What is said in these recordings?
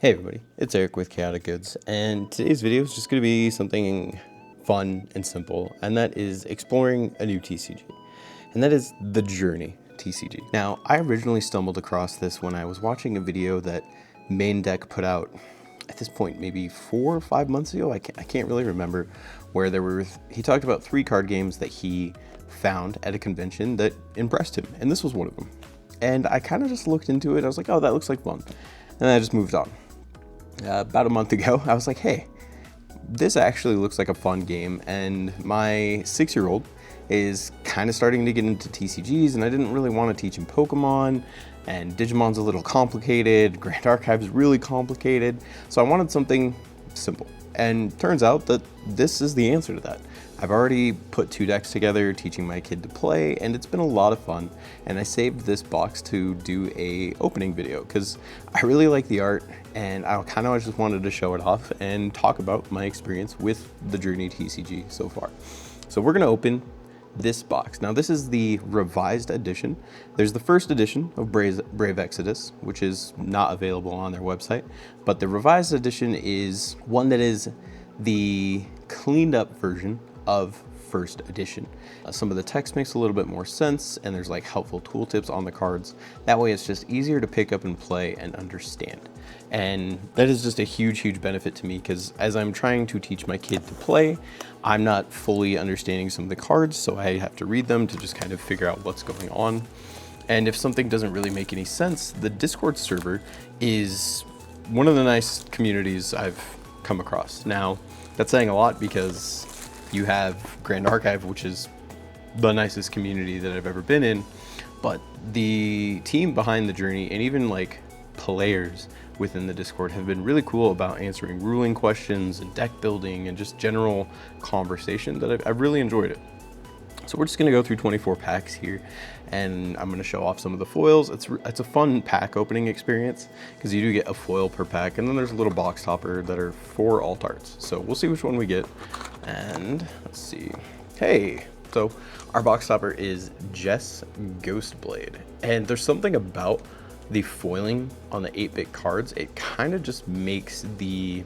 Hey everybody, it's Eric with Chaotic Goods, and today's video is just going to be something fun and simple, and that is exploring a new TCG, and that is the Journey TCG. Now, I originally stumbled across this when I was watching a video that Main Deck put out at this point, maybe 4 or 5 months ago. I can't really remember, where he talked about 3 card games that he found at a convention that impressed him, and this was one of them. And I kind of just looked into it. I was like, oh, that looks like fun, and I just moved on. About a month ago, I was like, hey, this actually looks like a fun game, and my 6-year-old is kind of starting to get into TCGs, and I didn't really want to teach him Pokemon, and Digimon's a little complicated, Grand Archive's really complicated, so I wanted something simple. And turns out that this is the answer to that. I've already put 2 decks together teaching my kid to play, and it's been a lot of fun. And I saved this box to do a opening video because I really like the art, and I kind of just wanted to show it off and talk about my experience with the Journey TCG so far. So we're gonna open this box. Now this is the revised edition. There's the first edition of Brave Exodus, which is not available on their website, but the revised edition is one that is the cleaned up version of first edition. Some of the text makes a little bit more sense, and there's like helpful tooltips on the cards. That way it's just easier to pick up and play and understand. And that is just a huge benefit to me, because as I'm trying to teach my kid to play, I'm not fully understanding some of the cards, so I have to read them to just kind of figure out what's going on. And if something doesn't really make any sense, the Discord server is one of the nice communities I've come across. Now, that's saying a lot because you have Grand Archive, which is the nicest community that I've ever been in, but the team behind the Journey and even like players within the Discord have been really cool about answering ruling questions and deck building and just general conversation that I've really enjoyed it. So we're just gonna go through 24 packs here, and I'm gonna show off some of the foils. It's a fun pack opening experience because you do get a foil per pack, and then there's a little box topper that are 4 alt arts. So we'll see which one we get, and let's see. Hey, so our box topper is Jess Ghostblade, and there's something about the foiling on the 8-bit cards. It kind of just makes the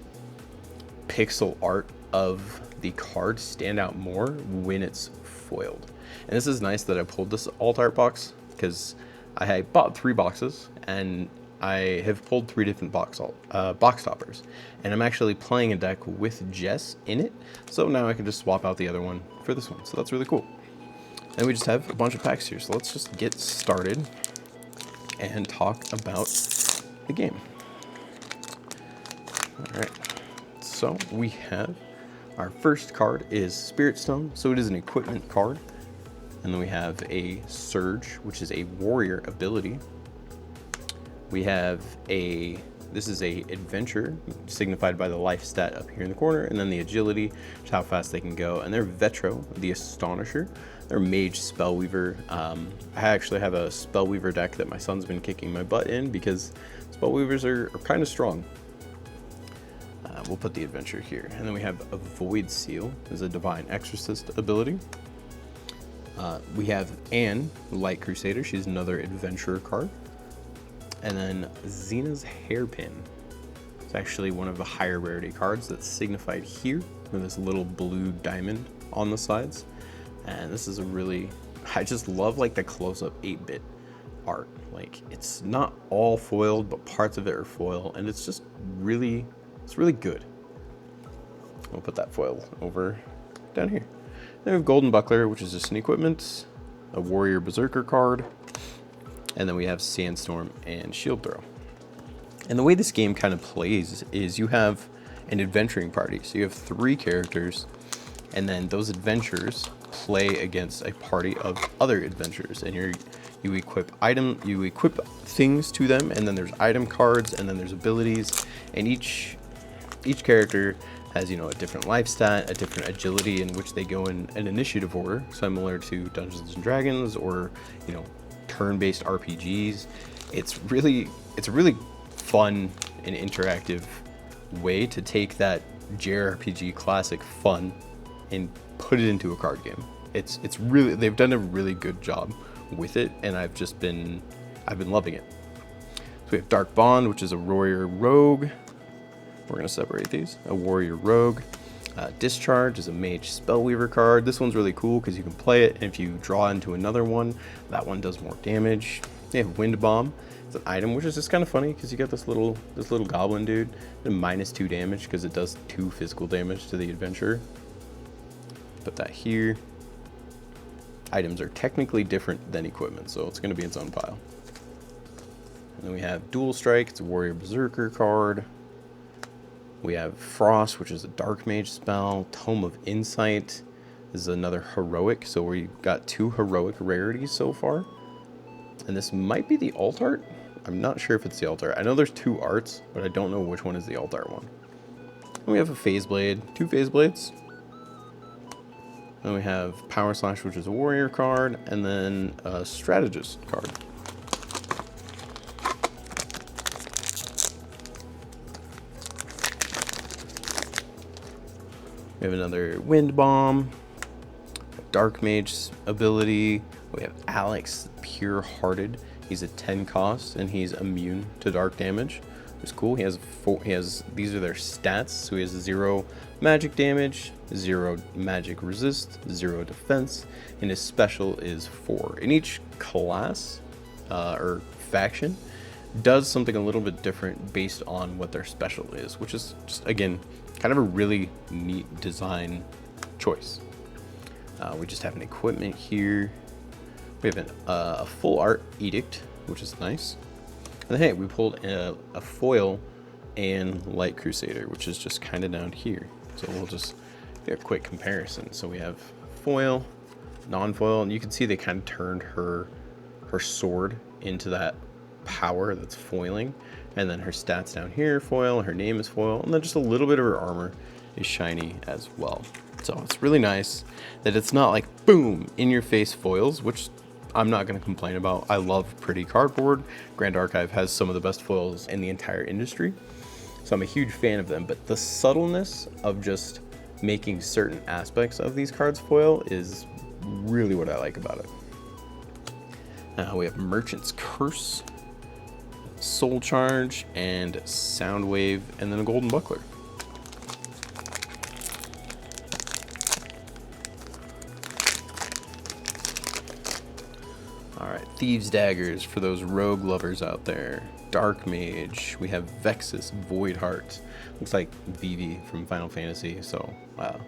pixel art of the card stand out more when it's foiled. And this is nice that I pulled this alt art box because I had bought 3 boxes and I have pulled 3 different box toppers, and I'm actually playing a deck with Jess in it, so now I can just swap out the other one for this one. So that's really cool. And we just have a bunch of packs here, so let's just get started and talk about the game. All right, so we have our first card is Spirit Stone, so it is an equipment card. And then we have a Surge, which is a warrior ability. We have this is a adventure, signified by the life stat up here in the corner, and then the agility, which is how fast they can go. And they're Vetro, the Astonisher. They're Mage Spellweaver. I actually have a Spellweaver deck that my son's been kicking my butt in because Spellweavers are kind of strong. We'll put the adventure here. And then we have a Void Seal, is a Divine Exorcist ability. We have Anne, Light Crusader. She's another adventurer card. And then Xena's Hairpin. It's actually one of the higher rarity cards that's signified here with this little blue diamond on the sides. And this is I just love like the close-up 8-bit art. Like, it's not all foiled, but parts of it are foil, and it's just really good. We'll put that foil over down here. Then we have Golden Buckler, which is just an equipment, a Warrior Berserker card, and then we have Sandstorm and Shield Throw. And the way this game kind of plays is you have an adventuring party. So you have 3 characters, and then those adventurers play against a party of other adventurers, and you equip things to them, and then there's item cards, and then there's abilities, and each character has, a different life stat, a different agility in which they go in an initiative order, similar to Dungeons and Dragons or, turn-based RPGs. It's a really fun and interactive way to take that JRPG classic fun and put it into a card game. They've done a really good job with it, and I've been loving it. So we have Dark Bond, which is a warrior rogue. We're gonna separate these. A warrior rogue. Discharge is a mage spellweaver card. This one's really cool because you can play it, and if you draw into another one, that one does more damage. They have wind bomb. It's an item, which is just kind of funny because you got this little goblin dude and -2 damage because it does 2 physical damage to the adventurer. Put that here. Items are technically different than equipment, so it's going to be its own pile. And then we have Dual Strike. It's a warrior berserker card. We have Frost, which is a dark mage spell. Tome of Insight is another heroic. So we got 2 heroic rarities so far. And this might be the alt art. I'm not sure if it's the alt art. I know there's 2 arts, but I don't know which one is the alt art one. And we have a Phase Blade, 2 Phase Blades. Then we have Power Slash, which is a warrior card, and then a strategist card. We have another Wind Bomb, Dark Mage ability. We have Alex, Pure Hearted. He's a 10 cost, and he's immune to dark damage. It's cool. He has these are their stats. So he has 0 magic damage, 0 magic resist, 0 defense, and his special is 4. And each class or faction does something a little bit different based on what their special is, which is just, again, kind of a really neat design choice. We just have an equipment here. We have a full art edict, which is nice. And then, hey, we pulled a foil and Light Crusader, which is just kind of down here. So we'll just do a quick comparison. So we have foil, non-foil, and you can see they kind of turned her sword into that power that's foiling. And then her stats down here, foil, her name is foil, and then just a little bit of her armor is shiny as well. So it's really nice that it's not like, boom, in your face foils, which I'm not going to complain about. I love pretty cardboard. Grand Archive has some of the best foils in the entire industry, so I'm a huge fan of them. But the subtleness of just making certain aspects of these cards foil is really what I like about it. We have Merchant's Curse, Soul Charge, and Soundwave, and then a Golden Buckler. Alright, Thieves' Daggers for those rogue lovers out there. Dark Mage. We have Vexus Voidheart. Looks like Vivi from Final Fantasy, so wow,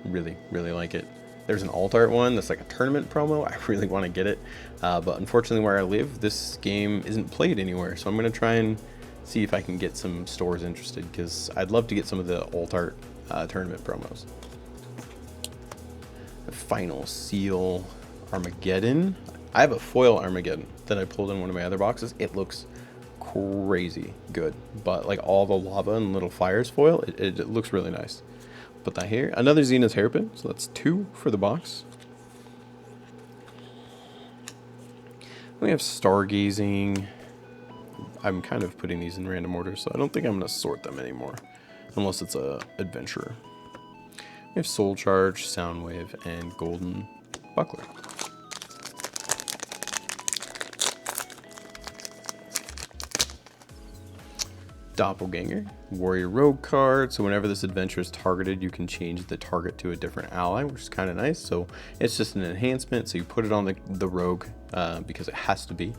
really like it. There's an alt art one that's like a tournament promo. I really want to get it, but unfortunately where I live, this game isn't played anywhere, so I'm going to try and see if I can get some stores interested, because I'd love to get some of the alt art tournament promos. The Final Seal Armageddon. I have a foil Armageddon that I pulled in one of my other boxes. It looks crazy good, but like all the lava and little fires foil, it looks really nice. Put that here. Another Xena's Hairpin, so that's 2 for the box. We have Stargazing. I'm kind of putting these in random order, so I don't think I'm going to sort them anymore, unless it's a adventurer. We have Soul Charge, Soundwave, and Golden Buckler. Doppelganger, Warrior Rogue card. So whenever this adventure is targeted, you can change the target to a different ally, which is kind of nice. So it's just an enhancement. So you put it on the rogue because it has to be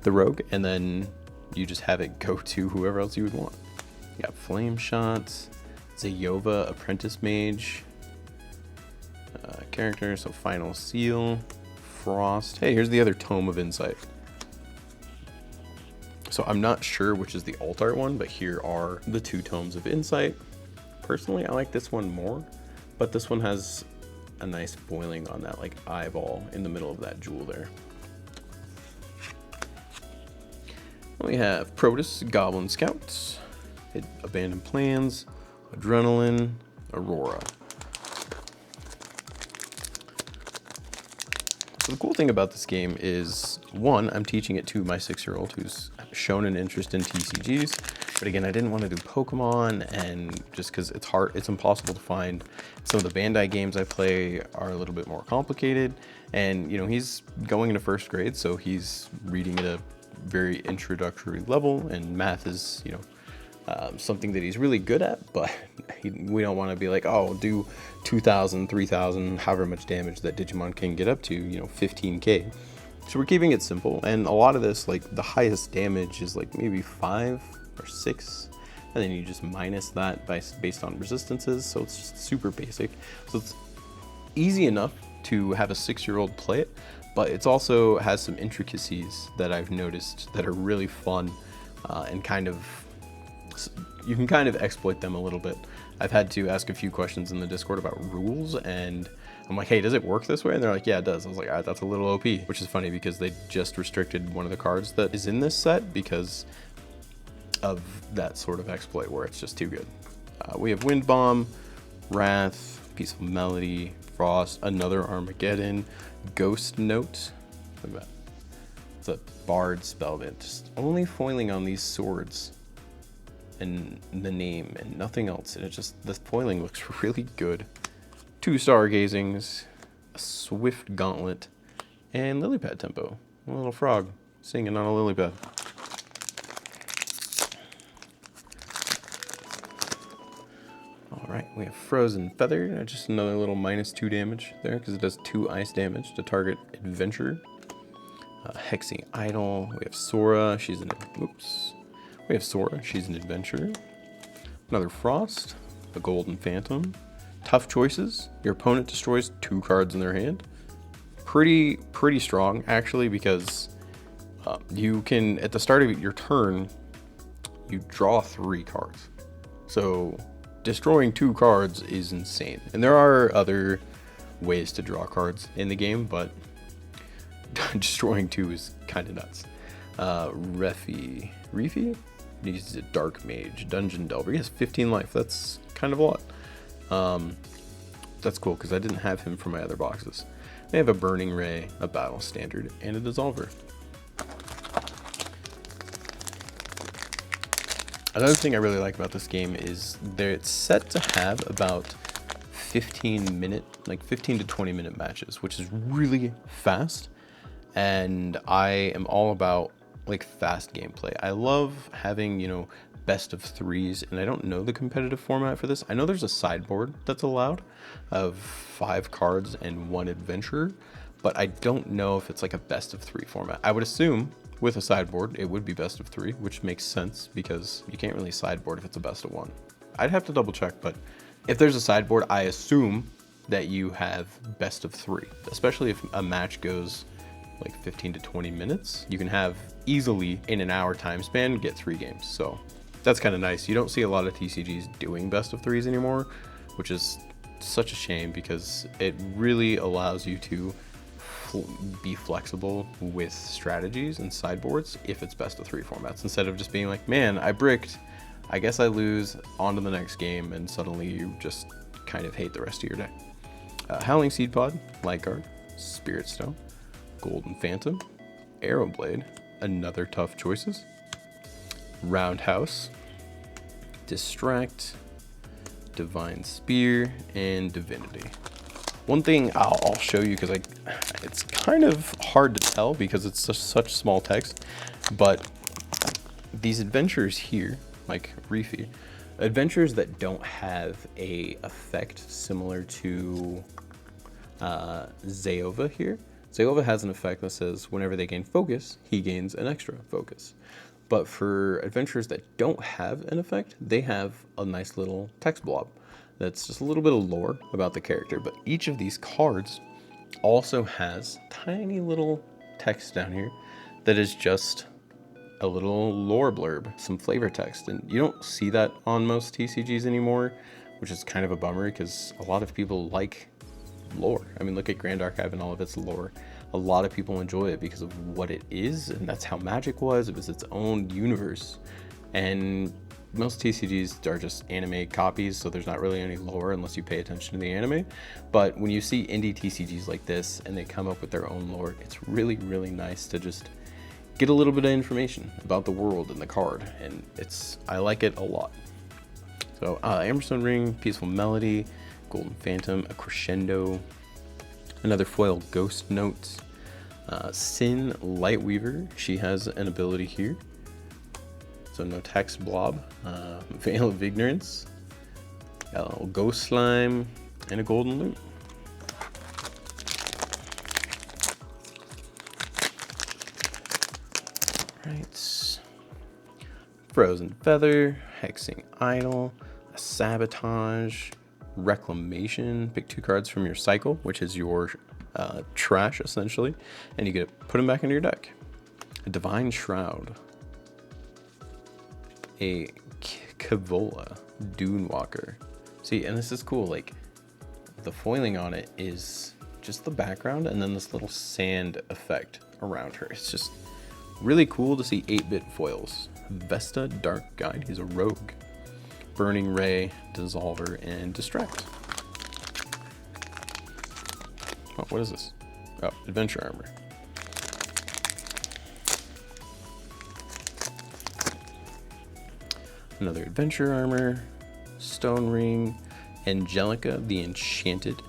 the rogue, and then you just have it go to whoever else you would want. You got Flame Shots, Zayova, Apprentice Mage character. So Final Seal, Frost. Hey, here's the other Tome of Insight. So I'm not sure which is the alt art one, but here are the 2 Tomes of Insight. Personally, I like this one more, but this one has a nice foiling on that like eyeball in the middle of that jewel there. We have Protus, Goblin Scouts, Abandoned Plans, Adrenaline, Aurora. So the cool thing about this game is, one, I'm teaching it to my 6-year-old who's shown an interest in TCGs, but again, I didn't want to do Pokemon, and just because it's hard, it's impossible to find. Some of the Bandai games I play are a little bit more complicated, and you know, he's going into 1st grade, so he's reading at a very introductory level, and math is, you know, something that he's really good at, but we don't want to be like, oh, do 2,000, 3,000, however much damage that Digimon can get up to, 15k. So we're keeping it simple, and a lot of this, like the highest damage is like maybe 5 or 6, and then you just minus that based on resistances, so it's just super basic. So it's easy enough to have a 6-year-old play it, but it's also has some intricacies that I've noticed that are really fun, and you can kind of exploit them a little bit. I've had to ask a few questions in the Discord about rules, and I'm like, hey, does it work this way? And they're like, yeah, it does. I was like, all right, that's a little OP, which is funny because they just restricted one of the cards that is in this set because of that sort of exploit where it's just too good. We have Wind Bomb, Wrath, Peaceful Melody, Frost, another Armageddon, Ghost Note. Look at that. It's a Bard spell that just only foiling on these swords and the name and nothing else. And the foiling looks really good. 2 Stargazings, a Swift Gauntlet, and Lily Pad Tempo. A little frog singing on a lily pad. Alright, we have Frozen Feather, just another little -2 damage there because it does 2 ice damage to target adventurer. Hexing Idol, we have Sora, she's an adventurer. Another Frost, a Golden Phantom. Tough Choices, your opponent destroys 2 cards in their hand. Pretty strong actually, because you can, at the start of your turn, you draw 3 cards. So destroying 2 cards is insane. And there are other ways to draw cards in the game, but destroying 2 is kind of nuts. Refi? He's a Dark Mage, Dungeon Delver. He has 15 life. That's kind of a lot. That's cool because I didn't have him for my other boxes. They have a Burning Ray, a Battle Standard, and a Dissolver. Another thing I really like about this game is it's set to have about 15 to 20 minute matches, which is really fast. And I am all about like fast gameplay. I love having, best of 3s, and I don't know the competitive format for this. I know there's a sideboard that's allowed of 5 cards and 1 adventurer, but I don't know if it's like a best of 3 format. I would assume with a sideboard it would be best of 3, which makes sense because you can't really sideboard if it's a best of 1. I'd have to double check, but if there's a sideboard, I assume that you have best of 3, especially if a match goes like 15 to 20 minutes. You can have easily in an hour time span get 3 games. So that's kind of nice. You don't see a lot of TCGs doing best of 3s anymore, which is such a shame because it really allows you to be flexible with strategies and sideboards if it's best of 3 formats, instead of just being like, man, I bricked, I guess I lose, on to the next game, and suddenly you just kind of hate the rest of your deck. Howling Seed Pod, Light Guard, Spirit Stone, Golden Phantom, Arrowblade, another Tough Choices, Roundhouse, Distract, Divine Spear, and Divinity. One thing I'll show you, because it's kind of hard to tell because it's such small text, but these adventures here, like Refi, adventures that don't have a effect similar to Zayova here. Zayova has an effect that says whenever they gain focus, he gains an extra focus. But for adventures that don't have an effect, they have a nice little text blob that's just a little bit of lore about the character. But each of these cards also has tiny little text down here that is just a little lore blurb, some flavor text. And you don't see that on most TCGs anymore, which is kind of a bummer because a lot of people like lore. I mean, look at Grand Archive and all of its lore. A lot of people enjoy it because of what it is, and that's how Magic was. It was its own universe. And most TCGs are just anime copies, so there's not really any lore unless you pay attention to the anime. But when you see indie TCGs like this and they come up with their own lore, it's really, really nice to just get a little bit of information about the world and the card, and I like it a lot. So Amberstone Ring, Peaceful Melody, Golden Phantom, a Crescendo, another foil Ghost Note, Sin Lightweaver. She has an ability here. So no text blob, Veil of Ignorance, a little Ghost Slime, and a Golden Loot. Right. Frozen Feather, Hexing Idol, a Sabotage, Reclamation. Pick 2 cards from your cycle, which is your trash essentially, and you get to put them back into your deck. A Divine Shroud, a Kavola, Dune Walker. See, and this is cool, like the foiling on it is just the background and then this little sand effect around her. It's just really cool to see 8-bit foils. Vesta Dark Guide, he's a rogue. Burning Ray, Dissolver, and Distract. Oh, what is this? Oh, Adventure Armor. Another Adventure Armor, Stone Ring, Angelica, the Enchanted,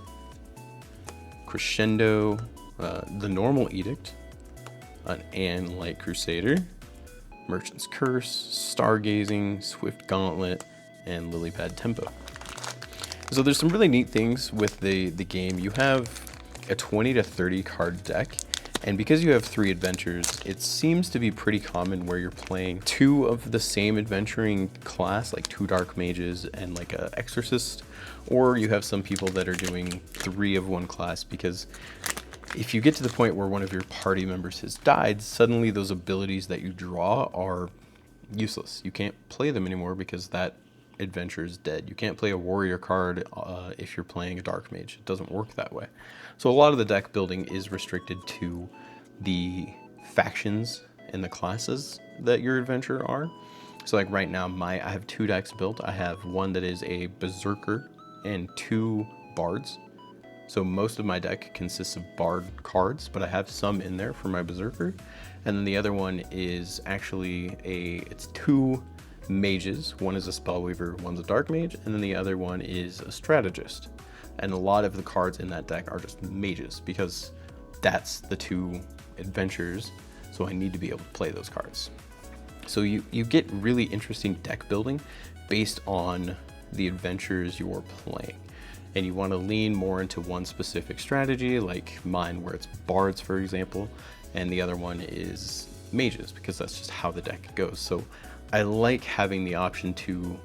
Crescendo, the Normal Edict, an Anne Light Crusader, Merchant's Curse, Stargazing, Swift Gauntlet, and Lily Pad Tempo. So there's some really neat things with the game. You have a 20 to 30 card deck, and because you have 3 adventures, it seems to be pretty common where you're playing 2 of the same adventuring class, like 2 Dark Mages and like a Exorcist, or you have some people that are doing 3 of one class, because if you get to the point where one of your party members has died, suddenly those abilities that you draw are useless. You can't play them anymore because that adventure is dead. You can't play a warrior card if you're playing a dark mage. It doesn't work that way. So a lot of the deck building is restricted to the factions and the classes that your adventurer are. So like right now, I have 2 decks built. I have one that is a Berserker and 2 Bards. So most of my deck consists of Bard cards, but I have some in there for my Berserker. And then the other one is actually it's 2 mages. One is a Spellweaver, one's a Dark Mage, and then the other one is a Strategist. And a lot of the cards in that deck are just mages because that's the 2 adventures. So I need to be able to play those cards. So you get really interesting deck building based on the adventures you're playing. And you want to lean more into one specific strategy, like mine, where it's Bards, for example, and the other one is Mages, because that's just how the deck goes. So I like having the option to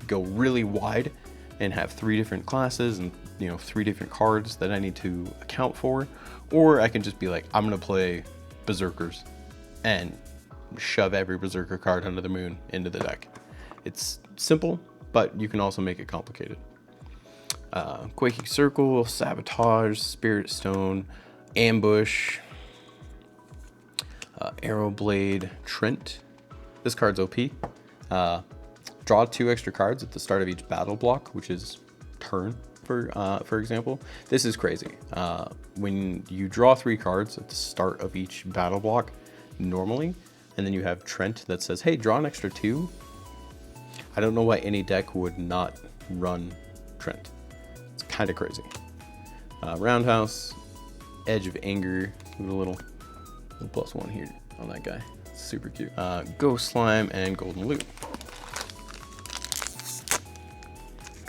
go really wide and have 3 different classes and 3 different cards that I need to account for, or I can just be like, I'm gonna play Berserkers and shove every Berserker card under the moon into the deck. It's simple, but you can also make it complicated. Quaking Circle, Sabotage, Spirit Stone, Ambush, Arrowblade, Trent. This card's OP. Draw 2 extra cards at the start of each battle block, which is turn, for example. This is crazy. When you draw 3 cards at the start of each battle block, normally, and then you have Trent that says, hey, draw an extra 2. I don't know why any deck would not run Trent. It's kind of crazy. Roundhouse, Edge of Anger, give it a little +1 here on that guy. It's super cute. Ghost Slime and Golden Loot.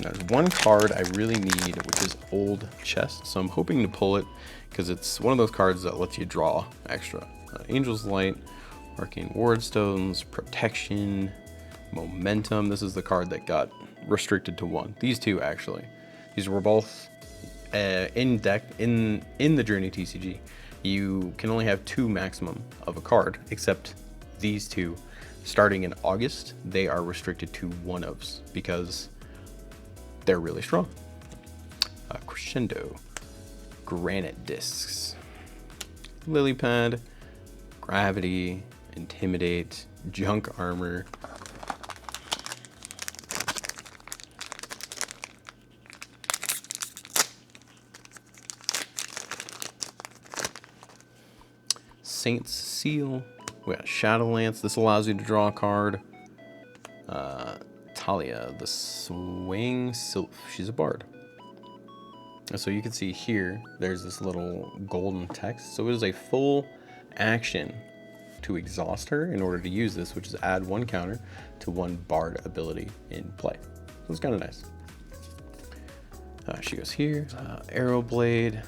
Now, there's one card I really need, which is Old Chest. So I'm hoping to pull it because it's one of those cards that lets you draw extra. Angel's Light, Arcane Wardstones, Protection, Momentum. This is the card that got restricted to 1. These 2 actually. These were both in deck in the Journey TCG. You can only have 2 maximum of a card, except these 2. Starting in August, they are restricted to 1-ofs because they're really strong. Crescendo, Granite Discs, Lily Pad, Gravity, Intimidate, Junk Armor, Saint's Seal. We got Shadowlance. This allows you to draw a card. Talia, the Swaying Sylph. She's a bard. And so you can see here, there's this little golden text. So it is a full action to exhaust her in order to use this, which is add 1 counter to 1 bard ability in play. So it's kind of nice. She goes here. Arrowblade,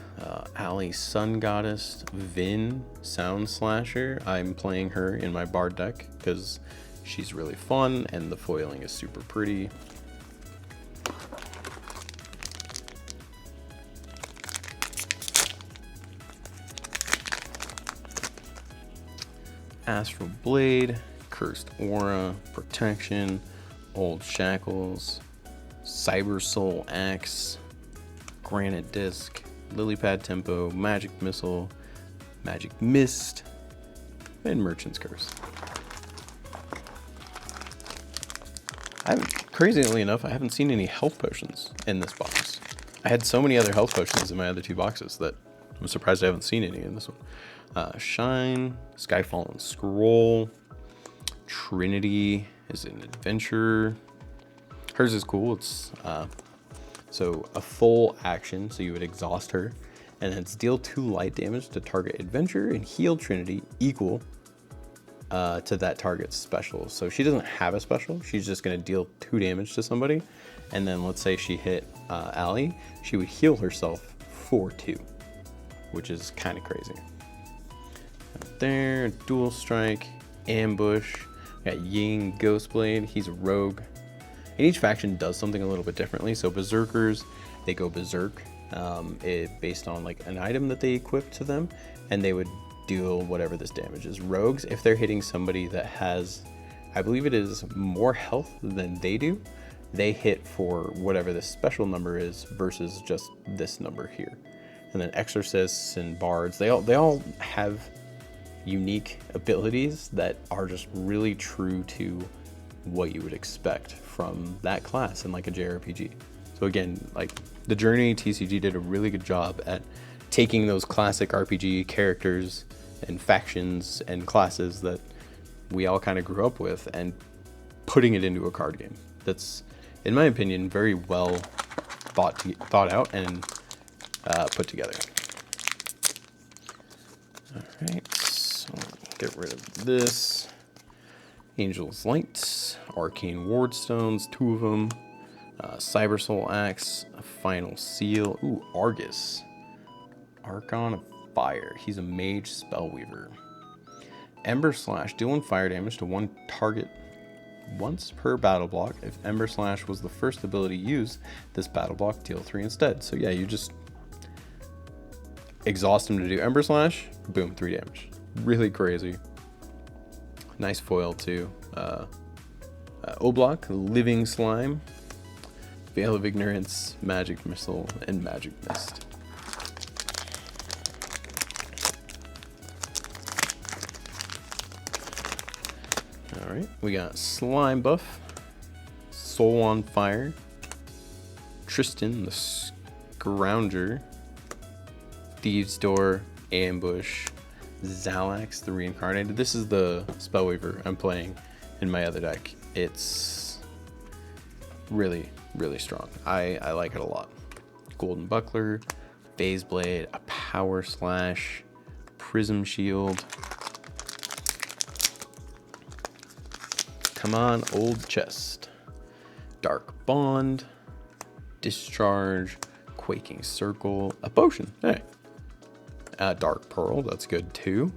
Ali Sun Goddess, Vin Sound Slasher. I'm playing her in my bard deck because she's really fun and the foiling is super pretty. Astral Blade, Cursed Aura, Protection, Old Shackles, Cyber Soul Axe, Granite Disc, Lilypad Tempo, Magic Missile, Magic Mist, and Merchant's Curse. Crazily enough, I haven't seen any health potions in this box. I had so many other health potions in my other 2 boxes that I'm surprised I haven't seen any in this one. Shine, Skyfallen Scroll, Trinity is an adventure. Hers is cool. It's so a full action, so you would exhaust her, and then it's deal 2 light damage to target adventure and heal Trinity equal to that target's special. So she doesn't have a special. She's just going to deal 2 damage to somebody, and then let's say she hit Ali, she would heal herself for 2, which is kind of crazy. There, Dual Strike, Ambush, got Ying Ghostblade, he's a rogue. And each faction does something a little bit differently. So Berserkers, they go Berserk based on like an item that they equip to them, and they would deal whatever this damage is. Rogues, if they're hitting somebody that has, I believe it is more health than they do, they hit for whatever the special number is versus just this number here. And then Exorcists and Bards, they all have unique abilities that are just really true to what you would expect from that class in like a JRPG. So again, like the Journey TCG did a really good job at taking those classic RPG characters and factions and classes that we all kind of grew up with and putting it into a card game that's, in my opinion, very well thought out and put together. All right, so get rid of this. Angel's Light, Arcane Wardstones, 2 of them, Cyber Soul Axe, a Final Seal, ooh, Argus, Archon of Fire, he's a mage spellweaver. Ember Slash, deal 1 fire damage to 1 target once per battle block. If Ember Slash was the first ability used, this battle block deal 3 instead. So yeah, you just exhaust him to do Ember Slash, boom, 3 damage. Really crazy. Nice foil too. Oblock, Living Slime, Veil of Ignorance, Magic Missile, and Magic Mist. Alright, we got Slime Buff, Soul on Fire, Tristan the Scrounger, Thieves Door, Ambush, Zalax the Reincarnated. This is the Spellweaver I'm playing in my other deck. It's really, really strong. I like it a lot. Golden Buckler, Phase Blade, a Power Slash, Prism Shield. Come on, Old Chest. Dark Bond, Discharge, Quaking Circle, a Potion. Hey. Dark Pearl, that's good too.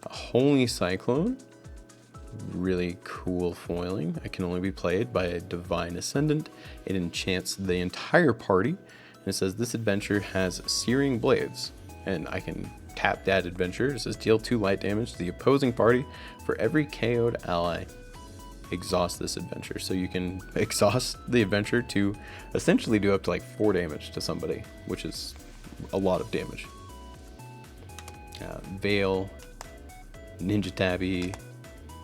A Holy Cyclone, really cool foiling. It can only be played by a Divine Ascendant. It enchants the entire party, and it says this adventure has Searing Blades, and I can tap that adventure. It says deal 2 light damage to the opposing party for every KO'd ally. Exhaust this adventure, so you can exhaust the adventure to essentially do up to like 4 damage to somebody, which is a lot of damage. Veil, Ninja Tabby,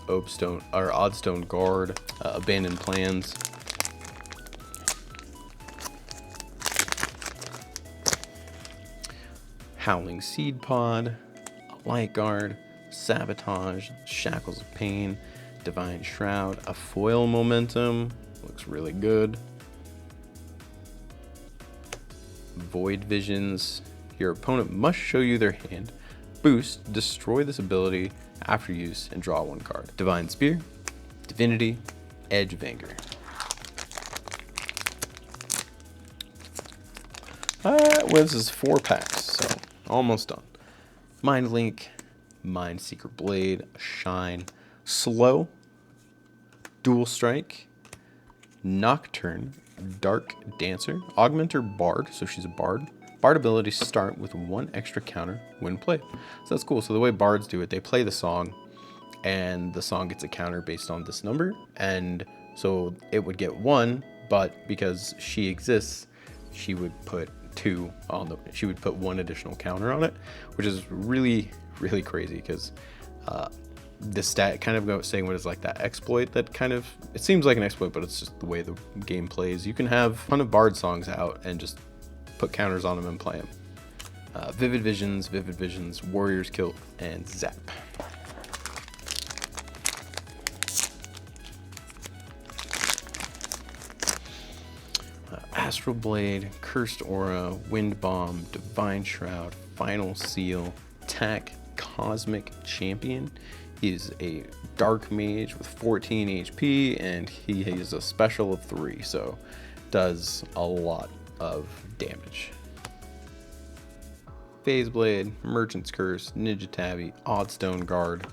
Oddstone Guard, Abandoned Plans. Howling Seed Pod, Light Guard, Sabotage, Shackles of Pain, Divine Shroud, a Foil Momentum, looks really good. Void Visions, your opponent must show you their hand. Boost, destroy this ability after use and draw 1 card. Divine Spear, Divinity, Edge of Anger. Well, this is 4 packs, so almost done. Mind Link, Mind Seeker Blade, Shine, Slow, Dual Strike, Nocturne, Dark Dancer, Augmenter Bard, so she's a bard. Bard abilities start with 1 extra counter when played. So that's cool. So the way bards do it, they play the song, and the song gets a counter based on this number. And so it would get 1, but because she exists, she would put 2 on the. She would put 1 additional counter on it, which is really, really crazy because the stat kind of goes saying what is like that exploit that kind of, it seems like an exploit, but it's just the way the game plays. You can have a ton of bard songs out and just put counters on them and play them. Vivid Visions, Warrior's Kilt, and Zap. Astral Blade, Cursed Aura, Wind Bomb, Divine Shroud, Final Seal, Tack, Cosmic Champion. He's a Dark Mage with 14 HP, and he has a special of 3, so does a lot of damage. Phase Blade, Merchant's Curse, Ninja Tabby, Oddstone Guard.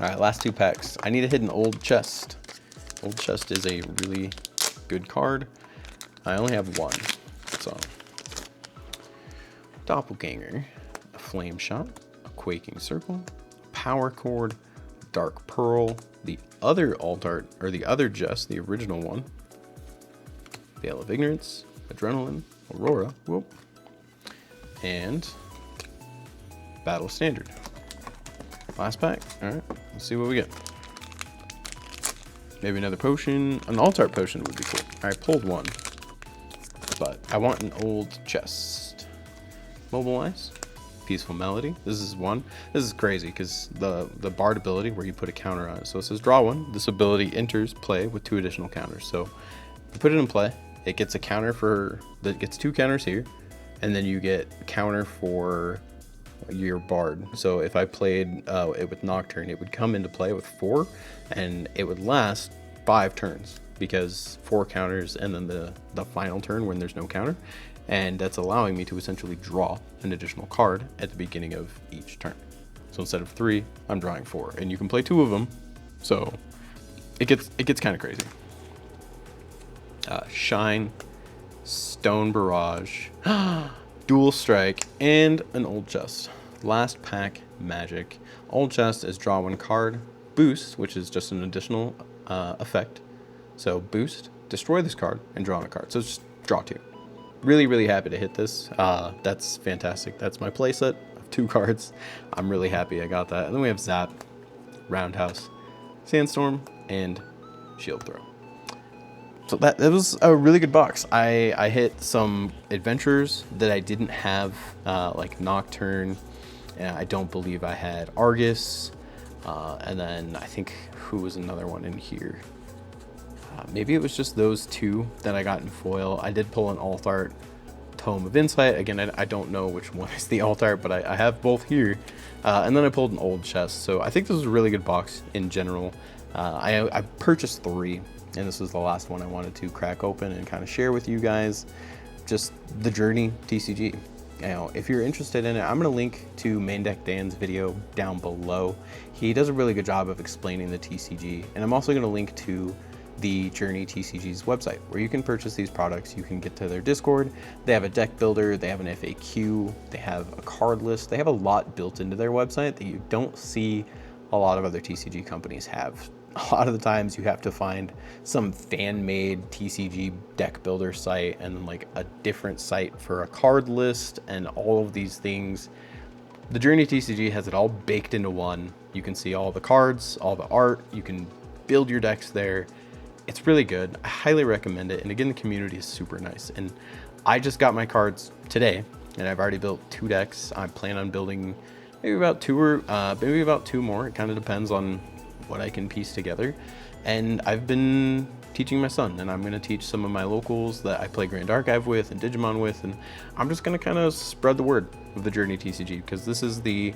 Alright, last 2 packs. I need to hit an Old Chest. Old Chest is a really good card. I only have 1, so. Doppelganger, a Flame Shot, a Quaking Circle, Power Chord, Dark Pearl, the other alt art, or the other Just, the original one, Veil of Ignorance, Adrenaline, Aurora, whoop, and Battle Standard. Last pack. Alright, let's see what we get. Maybe another potion. An alt art potion would be cool. I pulled 1, but I want an Old Chest. Mobilize, Peaceful Melody. This is 1. This is crazy because the bard ability where you put a counter on it. So it says draw 1. This ability enters play with 2 additional counters. So you put it in play. It gets a counter for that gets 2 counters here, and then you get counter for your bard. So if I played it with Nocturne, it would come into play with 4, and it would last 5 turns because 4 counters and then the final turn when there's no counter, and that's allowing me to essentially draw an additional card at the beginning of each turn. So instead of 3, I'm drawing 4, and you can play 2 of them. So it gets kind of crazy. Shine, Stone Barrage, Dual Strike, and an Old Chest. Last pack, Magic. Old Chest is draw 1 card. Boost, which is just an additional effect. So boost, destroy this card, and draw a card. So just draw 2. Really, really happy to hit this. That's fantastic. That's my playset of 2 cards. I'm really happy I got that. And then we have Zap, Roundhouse, Sandstorm, and Shield Throw. So that was a really good box. I hit some adventures that I didn't have, like Nocturne. I don't believe I had Argus. And then I think, who was another one in here? Maybe it was just those 2 that I got in foil. I did pull an alt art Tome of Insight. Again, I don't know which one is the alt art, but I have both here. And then I pulled an Old Chest. So I think this was a really good box in general. I purchased 3. And this was the last one I wanted to crack open and kind of share with you guys. Just the Journey TCG. You know, if you're interested in it, I'm going to link to Main Deck Dan's video down below. He does a really good job of explaining the TCG. And I'm also going to link to the Journey TCG's website where you can purchase these products. You can get to their Discord. They have a deck builder. They have an FAQ. They have a card list. They have a lot built into their website that you don't see a lot of other TCG companies have. A lot of the times you have to find some fan-made TCG deck builder site and like a different site for a card list and all of these things. The Journey TCG has it all baked into one. You can see all the cards, all the art. You can build your decks there. It's really good. I highly recommend it. And again, the community is super nice. And I just got my cards today and I've already built 2 decks. I plan on building maybe about 2 more. It kind of depends on what I can piece together. And I've been teaching my son, and I'm going to teach some of my locals that I play Grand Archive with and Digimon with, and I'm just going to kind of spread the word of the Journey TCG, because this is the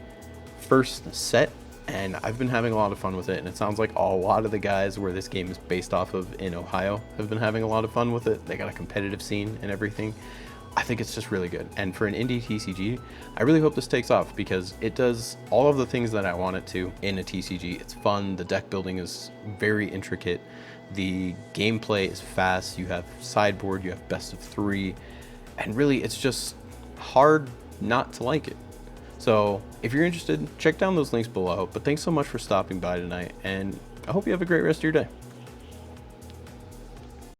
first set, and I've been having a lot of fun with it, and it sounds like a lot of the guys where this game is based off of in Ohio have been having a lot of fun with it. They got a competitive scene and everything. I think it's just really good, and for an indie TCG, I really hope this takes off, because it does all of the things that I want it to in a TCG. It's fun, the deck building is very intricate, the gameplay is fast, you have sideboard, you have best of 3, and really it's just hard not to like it. So if you're interested, check down those links below, but thanks so much for stopping by tonight, and I hope you have a great rest of your day.